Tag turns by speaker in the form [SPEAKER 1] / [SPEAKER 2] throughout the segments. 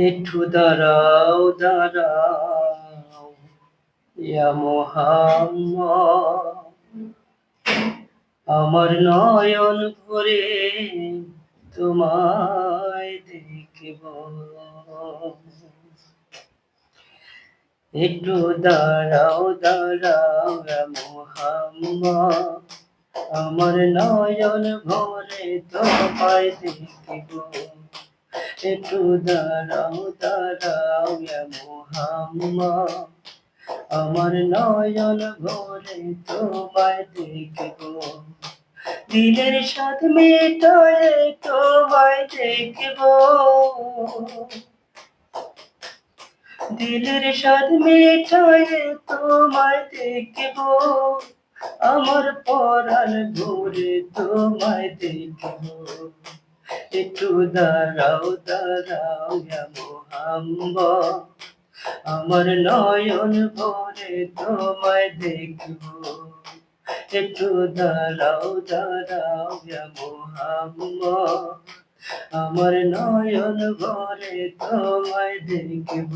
[SPEAKER 1] একটু দাঁড়াও দাঁড়াও ইয়া মোহাম্মদ, আমার নয়ন ভরে তোমায় দেখব। একটু দাঁড়াও দাঁড়াও ইয়া মোহাম্মদ, আমার নয়ন ভরে তোমায় দেখব। একটু দাঁড়াও দাঁড়াও ইয়া মোহাম্মদ, আমার নয়ন ভরে তোমায় দেখব। দিলের স্বাদ মেটায় তোমায় দেখব, দিলের স্বাদ মেটায় তোমায় দেখব। আমার পরাণ ভরে তোমায় দেখব। একটু দাঁড়াও দাঁড়াও ইয়া মোহাম্মদ, আমার নয়ন ভরে তোমায় দেখব। একটু দাঁড়াও দাঁড়াও ইয়া মোহাম্মদ, আমার নয়ন ভরে তোমায় দেখব।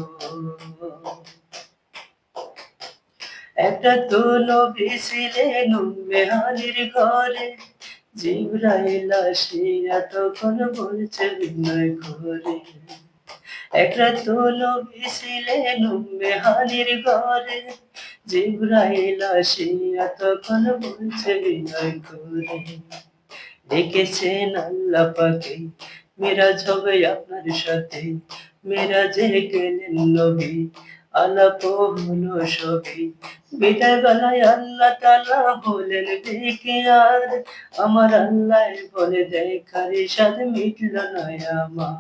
[SPEAKER 1] একটা তো নবী ছিলেন উম্মেহানির ঘরে, জিবরাইল আসিয়া তখন বলছে বিনয় করে। একটা তো নবী ছিলেন উম্মেহানির ঘরে, জিবরাইল আসিয়া তখন বলছে বিনয় করে। ডেকেছেন আল্লাহ পাকে, মেরাজ হবে আপনার সাথে। মেরাজে গেলেন নবী, আলাপ হলো সবই। বিদায় বেলায় আল্লাহ তাআলা বলেন ডেকে আর, আমার আল্লাহ বলে দেখার স্বাদ মিটল না আমার।